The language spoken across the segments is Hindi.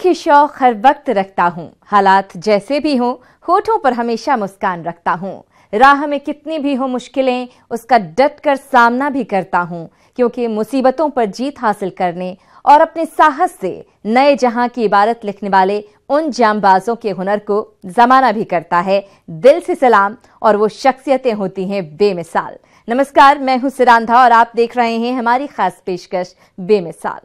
एक ही शौक हर वक्त रखता हूँ, हालात जैसे भी हों होठों पर हमेशा मुस्कान रखता हूँ। राह में कितनी भी हो मुश्किलें उसका डट कर सामना भी करता हूँ, क्योंकि मुसीबतों पर जीत हासिल करने और अपने साहस से नए जहां की इबारत लिखने वाले उन जांबाजों के हुनर को जमाना भी करता है दिल से सलाम, और वो शख्सियतें होती हैं बेमिसाल। नमस्कार, मैं हूं सिरांधा और आप देख रहे हैं हमारी खास पेशकश बेमिसाल।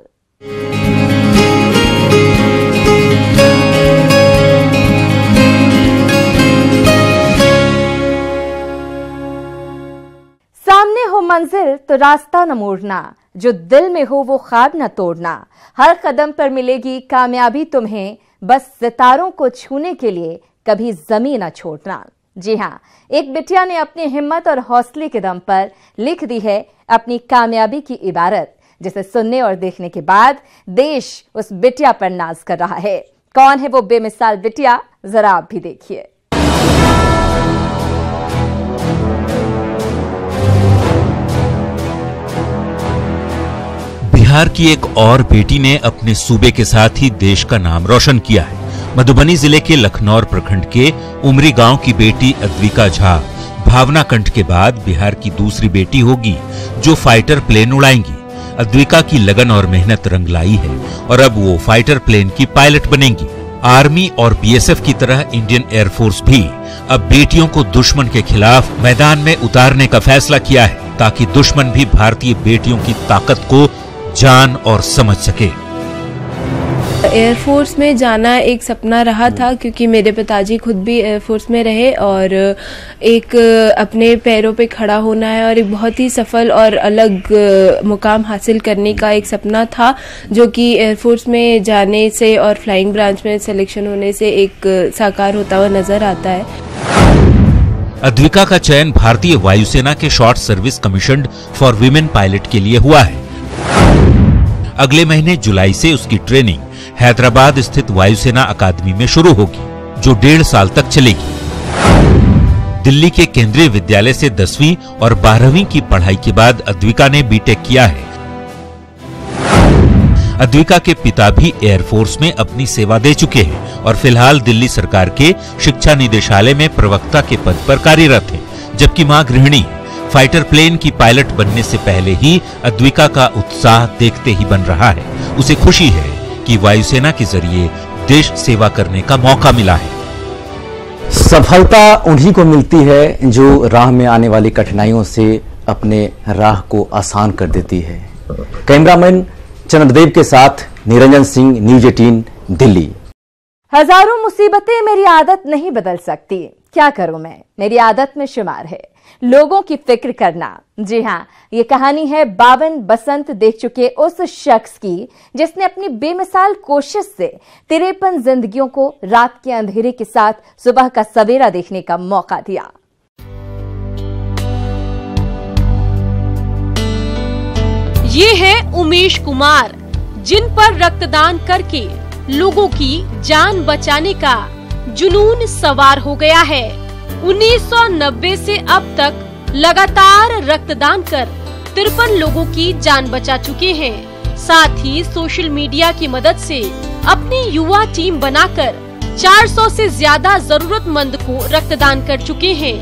सामने हो मंजिल तो रास्ता न मोड़ना, जो दिल में हो वो ख्वाब न तोड़ना। हर कदम पर मिलेगी कामयाबी तुम्हें, बस सितारों को छूने के लिए कभी जमीन न छोड़ना। जी हाँ, एक बिटिया ने अपनी हिम्मत और हौसले के दम पर लिख दी है अपनी कामयाबी की इबारत, जिसे सुनने और देखने के बाद देश उस बिटिया पर नाज कर रहा है। कौन है वो बेमिसाल बिटिया, जरा आप भी देखिए। बिहार की एक और बेटी ने अपने सूबे के साथ ही देश का नाम रोशन किया है। मधुबनी जिले के लखनौर प्रखंड के उमरी गांव की बेटी अद्विका झा भावना कंठ के बाद बिहार की दूसरी बेटी होगी जो फाइटर प्लेन उड़ाएंगी। अद्विका की लगन और मेहनत रंग लाई है और अब वो फाइटर प्लेन की पायलट बनेंगी। आर्मी और बीएसएफ की तरह इंडियन एयरफोर्स भी अब बेटियों को दुश्मन के खिलाफ मैदान में उतारने का फैसला किया है, ताकि दुश्मन भी भारतीय बेटियों की ताकत को जान और समझ सके। एयरफोर्स में जाना एक सपना रहा था, क्योंकि मेरे पिताजी खुद भी एयरफोर्स में रहे और एक अपने पैरों पे खड़ा होना है और एक बहुत ही सफल और अलग मुकाम हासिल करने का एक सपना था, जो कि एयरफोर्स में जाने से और फ्लाइंग ब्रांच में सिलेक्शन होने से एक साकार होता हुआ नजर आता है। अद्विका का चयन भारतीय वायुसेना के short service commissioned for women pilot के लिए हुआ है। अगले महीने जुलाई से उसकी ट्रेनिंग हैदराबाद स्थित वायुसेना अकादमी में शुरू होगी, जो 1.5 साल तक चलेगी। दिल्ली के केंद्रीय विद्यालय से 10वीं और 12वीं की पढ़ाई के बाद अद्विका ने बीटेक किया है। अद्विका के पिता भी एयरफोर्स में अपनी सेवा दे चुके हैं और फिलहाल दिल्ली सरकार के शिक्षा निदेशालय में प्रवक्ता के पद पर कार्यरत है, जबकि मां गृहिणी है। फाइटर प्लेन की पायलट बनने से पहले ही अद्विका का उत्साह देखते ही बन रहा है। उसे खुशी है कि वायुसेना के जरिए देश सेवा करने का मौका मिला है। सफलता उन्हीं को मिलती है जो राह में आने वाली कठिनाइयों से अपने राह को आसान कर देती है। कैमरामैन चंद्रदेव के साथ निरंजन सिंह, न्यूज 18 दिल्ली। हजारों मुसीबतें मेरी आदत नहीं बदल सकती, क्या करूं मैं, मेरी आदत में शुमार है लोगों की फिक्र करना। जी हाँ, ये कहानी है 52 बसंत देख चुके उस शख्स की, जिसने अपनी बेमिसाल कोशिश से 53 जिंदगियों को रात के अंधेरे के साथ सुबह का सवेरा देखने का मौका दिया। ये है उमेश कुमार, जिन पर रक्तदान करके लोगों की जान बचाने का जुनून सवार हो गया है। 1990 से अब तक लगातार रक्तदान कर 53 लोगों की जान बचा चुके हैं। साथ ही सोशल मीडिया की मदद से अपनी युवा टीम बनाकर 400 से ज्यादा जरूरतमंद को रक्तदान कर चुके हैं।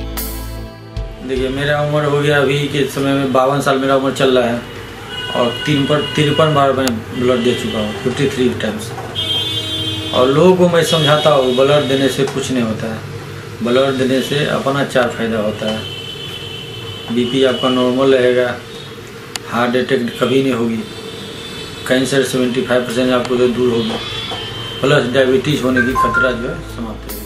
देखिए, मेरा उम्र हो गया अभी के समय में 52 साल मेरा उम्र चल रहा है और 53 बार मैं ब्लड दे चुका हूँ, 53 टाइम्स। और लोगों को मैं समझाता हूँ ब्लड देने से कुछ नहीं होता है, ब्लड देने से अपना 4 फायदा होता है। बीपी आपका नॉर्मल रहेगा, हार्ट अटैक कभी नहीं होगी, कैंसर 75% आपको तो दूर होगी, प्लस डायबिटीज होने की खतरा जो है समाप्त होगी।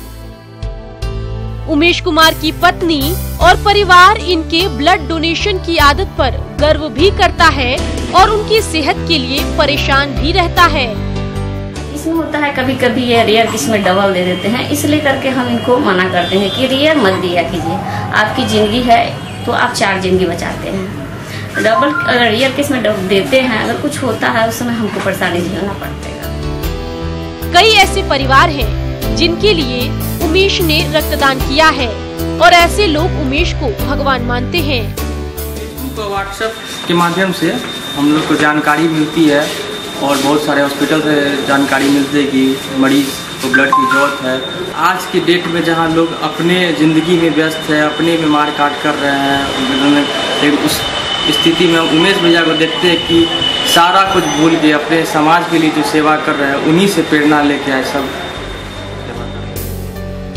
उमेश कुमार की पत्नी और परिवार इनके ब्लड डोनेशन की आदत पर गर्व भी करता है और उनकी सेहत के लिए परेशान भी रहता है। इसमें होता है कभी कभी ये रेयर इसमें डबल दे देते हैं, इसलिए करके हम इनको मना करते हैं कि रेयर मत दिया कीजिए, आपकी जिंदगी है तो आप 4 जिंदगी बचाते हैं। डबल अगर रेयर केस में देते हैं, अगर कुछ होता है उस समय हमको परेशानी झेलना पड़ता है। कई ऐसे परिवार हैं जिनके लिए उमेश ने रक्तदान किया है और ऐसे लोग उमेश को भगवान मानते हैं। व्हाट्सएप के माध्यम से हम लोग को जानकारी मिलती है और बहुत सारे हॉस्पिटल से जानकारी मिलती है कि मरीज़ को ब्लड की ज़रूरत है। आज की डेट में जहाँ लोग अपने ज़िंदगी में व्यस्त है, अपने में मार काट कर रहे हैं, लेकिन उस स्थिति में उमेश भैया को देखते हैं कि सारा कुछ भूल के अपने समाज के लिए जो सेवा कर रहे हैं, उन्हीं से प्रेरणा लेके आए सब।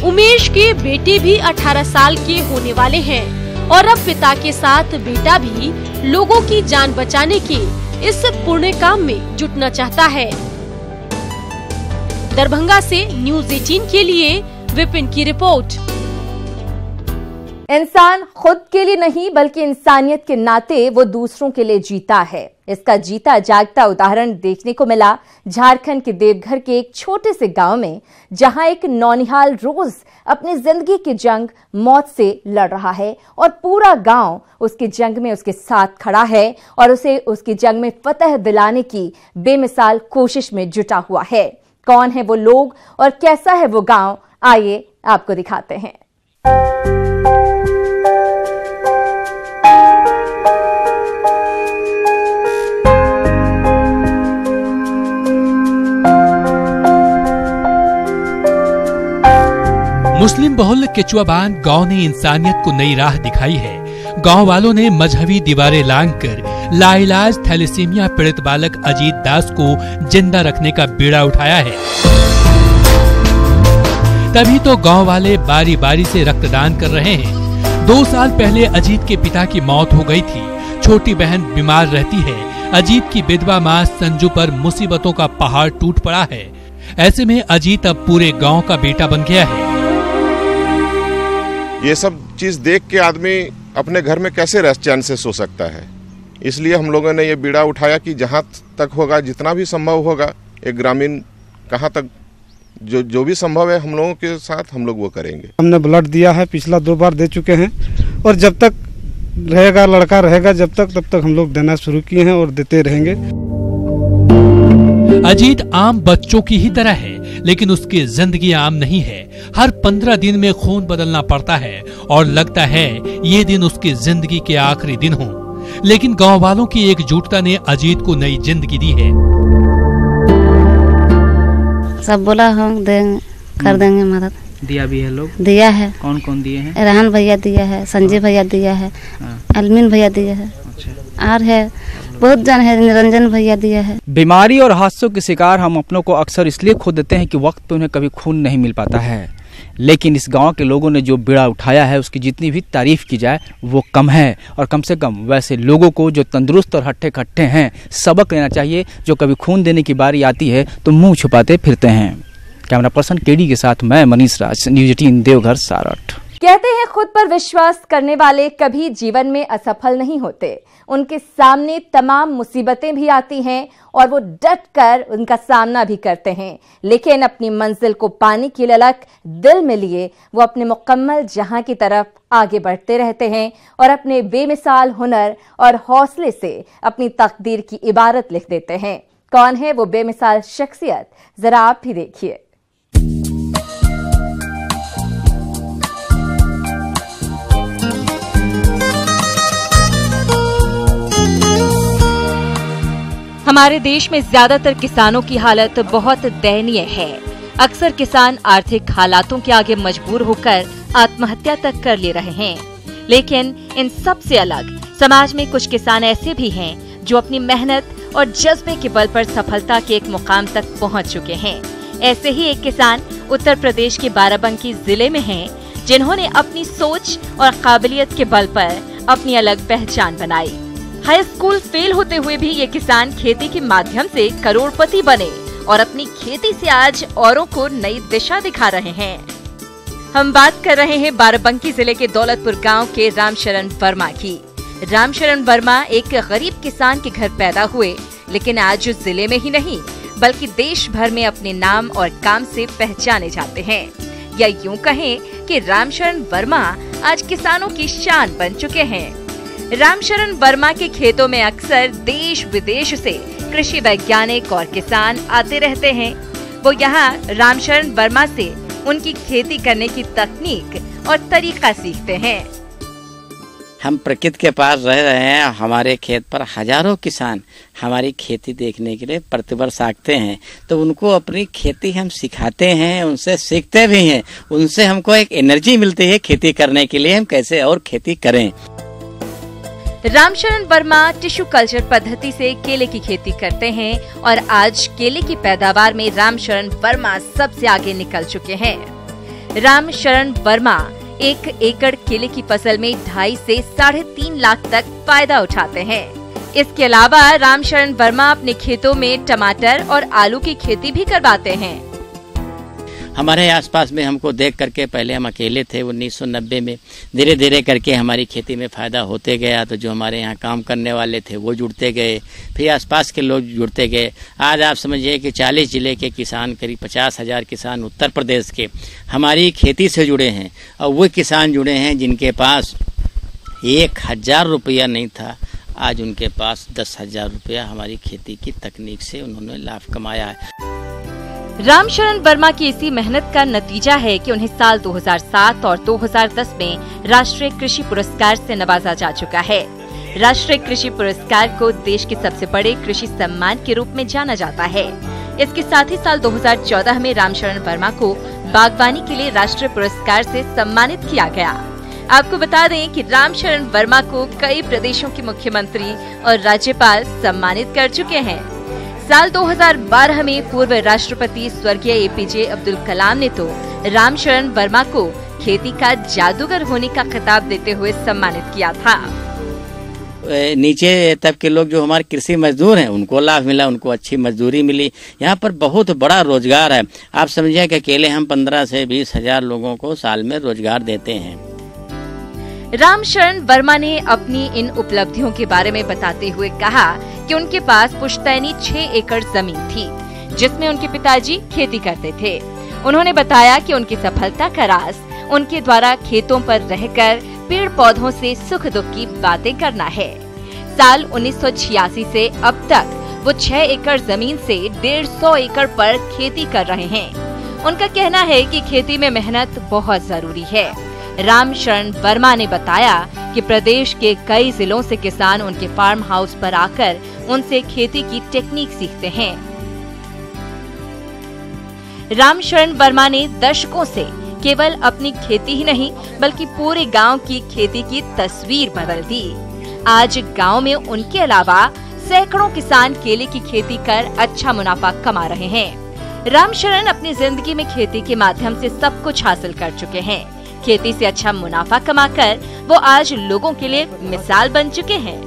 उमेश के बेटे भी 18 साल के होने वाले हैं और अब पिता के साथ बेटा भी लोगों की जान बचाने के इस पुण्य काम में जुटना चाहता है। दरभंगा से न्यूज़ 18 के लिए विपिन की रिपोर्ट। इंसान खुद के लिए नहीं बल्कि इंसानियत के नाते वो दूसरों के लिए जीता है। इसका जीता जागता उदाहरण देखने को मिला झारखंड के देवघर के एक छोटे से गांव में, जहां एक नौनिहाल रोज अपनी जिंदगी की जंग मौत से लड़ रहा है और पूरा गांव उसकी जंग में उसके साथ खड़ा है और उसे उसकी जंग में फतह दिलाने की बेमिसाल कोशिश में जुटा हुआ है। कौन है वो लोग और कैसा है वो गांव, आइए आपको दिखाते हैं। मुस्लिम बहुल केचुआबान गांव ने इंसानियत को नई राह दिखाई है। गांव वालों ने मजहबी दीवारें लांघकर लाइलाज थैलेसीमिया पीड़ित बालक अजीत दास को जिंदा रखने का बीड़ा उठाया है। तभी तो गांव वाले बारी बारी से रक्तदान कर रहे हैं। 2 साल पहले अजीत के पिता की मौत हो गई थी। छोटी बहन बीमार रहती है। अजीत की विधवा मां संजू पर मुसीबतों का पहाड़ टूट पड़ा है। ऐसे में अजीत अब पूरे गांव का बेटा बन गया है। ये सब चीज देख के आदमी अपने घर में कैसे रह चैन से सो सकता है। इसलिए हम लोगों ने ये बीड़ा उठाया कि जहाँ तक होगा, जितना भी संभव होगा, एक ग्रामीण कहाँ तक जो भी संभव है हम लोगों के साथ हम लोग वो करेंगे। हमने ब्लड दिया है, पिछला 2 बार दे चुके हैं और जब तक रहेगा लड़का रहेगा तब तक हम लोग देना शुरू किए हैं और देते रहेंगे। अजीत आम बच्चों की ही तरह है, लेकिन उसकी जिंदगी आम नहीं है। हर 15 दिन में खून बदलना पड़ता है और लगता है ये दिन उसकी जिंदगी के आखिरी दिन हो। लेकिन गांव वालों की एकजुटता ने अजीत को नई जिंदगी दी है। सब बोला हम कर देंगे मदद। दिया भी है लोग? दिया है। कौन कौन दिए हैं? रहन भैया दिया है, संजय भैया दिया है, अलमीन भैया दिया है, और है बहुत जन है, निरंजन भैया दिया है। बीमारी और हादसों के शिकार हम अपनों को अक्सर इसलिए खो देते हैं कि वक्त पे उन्हें कभी खून नहीं मिल पाता है। लेकिन इस गांव के लोगों ने जो बीड़ा उठाया है उसकी जितनी भी तारीफ की जाए वो कम है। और कम से कम वैसे लोगों को जो तंदुरुस्त और हट्टे कट्टे हैं सबक लेना चाहिए, जो कभी खून देने की बारी आती है तो मुंह छुपाते फिरते हैं। कैमरा पर्सन केडी के साथ मैं मनीष राज, न्यूज़ 18 देवघर सारठ। कहते हैं खुद पर विश्वास करने वाले कभी जीवन में असफल नहीं होते। उनके सामने तमाम मुसीबतें भी आती हैं और वो डट कर उनका सामना भी करते हैं, लेकिन अपनी मंजिल को पाने की ललक दिल में लिए वो अपने मुकम्मल जहां की तरफ आगे बढ़ते रहते हैं और अपने बेमिसाल हुनर और हौसले से अपनी तकदीर की इबारत लिख देते हैं। कौन है वो बेमिसाल शख्सियत, जरा आप भी देखिए। हमारे देश में ज्यादातर किसानों की हालत बहुत दयनीय है। अक्सर किसान आर्थिक हालातों के आगे मजबूर होकर आत्महत्या तक कर ले रहे हैं। लेकिन इन सब से अलग समाज में कुछ किसान ऐसे भी हैं जो अपनी मेहनत और जज्बे के बल पर सफलता के एक मुकाम तक पहुंच चुके हैं। ऐसे ही एक किसान उत्तर प्रदेश के बाराबंकी जिले में हैं, जिन्होंने अपनी सोच और काबिलियत के बल पर अपनी अलग पहचान बनाई। हाई स्कूल फेल होते हुए भी ये किसान खेती के माध्यम से करोड़पति बने और अपनी खेती से आज औरों को नई दिशा दिखा रहे हैं। हम बात कर रहे हैं बाराबंकी जिले के दौलतपुर गांव के रामशरण वर्मा की। रामशरण वर्मा एक गरीब किसान के घर पैदा हुए, लेकिन आज जिले में ही नहीं बल्कि देश भर में अपने नाम और काम से पहचाने जाते हैं। या यूं कहें कि रामशरण वर्मा आज किसानों की शान बन चुके हैं। रामशरण वर्मा के खेतों में अक्सर देश विदेश से कृषि वैज्ञानिक और किसान आते रहते हैं। वो यहाँ रामशरण वर्मा से उनकी खेती करने की तकनीक और तरीका सीखते हैं। हम प्रकृति के पास रह रहे हैं। हमारे खेत पर हजारों किसान हमारी खेती देखने के लिए प्रतिवर्ष आते हैं, तो उनको अपनी खेती हम सिखाते हैं, उनसे सीखते भी हैं। उनसे हमको एक एनर्जी मिलती है खेती करने के लिए, हम कैसे और खेती करें। रामशरण वर्मा टिश्यू कल्चर पद्धति से केले की खेती करते हैं और आज केले की पैदावार में रामशरण वर्मा सबसे आगे निकल चुके हैं। रामशरण वर्मा 1 एकड़ केले की फसल में 2.5 से 3.5 लाख तक फायदा उठाते हैं। इसके अलावा रामशरण वर्मा अपने खेतों में टमाटर और आलू की खेती भी करवाते हैं। हमारे आसपास में हमको देख करके, पहले हम अकेले थे 1990 में, धीरे धीरे करके हमारी खेती में फ़ायदा होते गया। तो जो हमारे यहाँ काम करने वाले थे वो जुड़ते गए, फिर आसपास के लोग जुड़ते गए। आज आप समझिए कि 40 जिले के किसान, करीब 50,000 किसान उत्तर प्रदेश के हमारी खेती से जुड़े हैं। और वो किसान जुड़े हैं जिनके पास 1,000 रुपया नहीं था, आज उनके पास 10,000 रुपया हमारी खेती की तकनीक से उन्होंने लाभ कमाया है। रामशरण वर्मा की इसी मेहनत का नतीजा है कि उन्हें साल 2007 और 2010 में राष्ट्रीय कृषि पुरस्कार से नवाजा जा चुका है। राष्ट्रीय कृषि पुरस्कार को देश के सबसे बड़े कृषि सम्मान के रूप में जाना जाता है। इसके साथ ही साल 2014 में रामशरण वर्मा को बागवानी के लिए राष्ट्रीय पुरस्कार से सम्मानित किया गया। आपको बता दें कि रामशरण वर्मा को कई प्रदेशों के मुख्यमंत्री और राज्यपाल सम्मानित कर चुके हैं। साल 2012 में पूर्व राष्ट्रपति स्वर्गीय एपीजे अब्दुल कलाम ने तो रामशरण वर्मा को खेती का जादूगर होने का खिताब देते हुए सम्मानित किया था। नीचे तब के लोग जो हमारे कृषि मजदूर हैं उनको लाभ मिला, उनको अच्छी मजदूरी मिली। यहाँ पर बहुत बड़ा रोजगार है। आप समझिए कि अकेले हम 15 से 20 हजार लोगों को साल में रोजगार देते हैं। रामशरण वर्मा ने अपनी इन उपलब्धियों के बारे में बताते हुए कहा कि उनके पास पुश्तैनी 6 एकड़ जमीन थी, जिसमें उनके पिताजी खेती करते थे। उन्होंने बताया कि उनकी सफलता का राज उनके द्वारा खेतों पर रहकर पेड़ पौधों से सुख दुख की बातें करना है। साल 1986 से अब तक वो 6 एकड़ जमीन से 150 एकड़ पर खेती कर रहे हैं। उनका कहना है कि खेती में मेहनत बहुत जरूरी है। रामशरण वर्मा ने बताया कि प्रदेश के कई जिलों से किसान उनके फार्म हाउस पर आकर उनसे खेती की टेक्निक सीखते हैं। रामशरण वर्मा ने दशकों से केवल अपनी खेती ही नहीं बल्कि पूरे गांव की खेती की तस्वीर बदल दी। आज गांव में उनके अलावा सैकड़ों किसान केले की खेती कर अच्छा मुनाफा कमा रहे हैं। रामशरण अपनी जिंदगी में खेती के माध्यम से सब कुछ हासिल कर चुके हैं। खेती से अच्छा मुनाफा कमाकर वो आज लोगों के लिए मिसाल बन चुके हैं।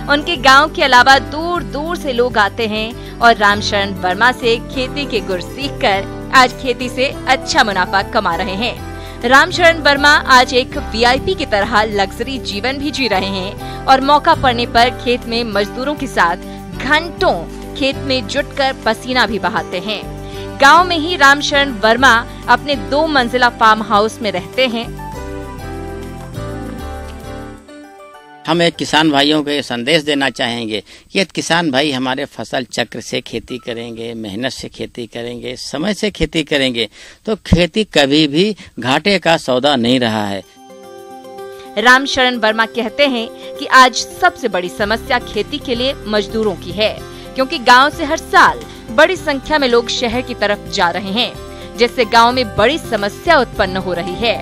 उनके गांव के अलावा दूर दूर से लोग आते हैं और रामशरण वर्मा से खेती के गुर सीखकर आज खेती से अच्छा मुनाफा कमा रहे हैं। रामशरण वर्मा आज एक वीआईपी की तरह लग्जरी जीवन भी जी रहे हैं और मौका पड़ने पर खेत में मजदूरों के साथ घंटों खेत में जुटकर पसीना भी बहाते हैं। गांव में ही रामशरण वर्मा अपने 2 मंजिला फार्म हाउस में रहते हैं। हम एक किसान भाइयों को ये संदेश देना चाहेंगे कि किसान भाई हमारे फसल चक्र से खेती करेंगे, मेहनत से खेती करेंगे, समय से खेती करेंगे तो खेती कभी भी घाटे का सौदा नहीं रहा है। रामशरण वर्मा कहते हैं कि आज सबसे बड़ी समस्या खेती के लिए मजदूरों की है, क्योंकि गांव से हर साल बड़ी संख्या में लोग शहर की तरफ जा रहे हैं, जिससे गांव में बड़ी समस्या उत्पन्न हो रही है।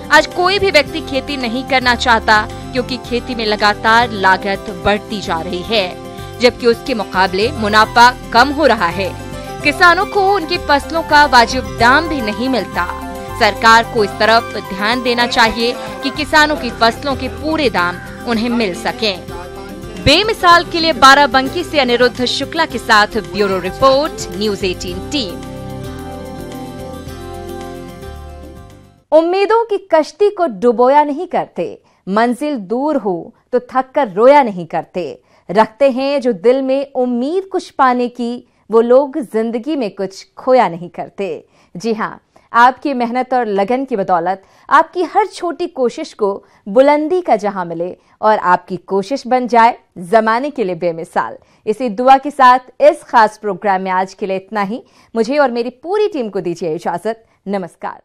आज कोई भी व्यक्ति खेती नहीं करना चाहता, क्योंकि खेती में लगातार लागत बढ़ती जा रही है, जबकि उसके मुकाबले मुनाफा कम हो रहा है। किसानों को उनकी फसलों का वाजिब दाम भी नहीं मिलता। सरकार को इस तरफ ध्यान देना चाहिए कि किसानों की फसलों के पूरे दाम उन्हें मिल सकें। बेमिसाल के लिए बाराबंकी से अनिरुद्ध शुक्ला के साथ ब्यूरो रिपोर्ट, न्यूज़ 18 टीम। उम्मीदों की कश्ती को डुबोया नहीं करते, मंजिल दूर हो तो थक कर रोया नहीं करते। रखते हैं जो दिल में उम्मीद कुछ पाने की, वो लोग जिंदगी में कुछ खोया नहीं करते। जी हाँ, आपकी मेहनत और लगन की बदौलत आपकी हर छोटी कोशिश को बुलंदी का जहां मिले और आपकी कोशिश बन जाए जमाने के लिए बेमिसाल। इसी दुआ के साथ इस खास प्रोग्राम में आज के लिए इतना ही। मुझे और मेरी पूरी टीम को दीजिए इजाजत। नमस्कार।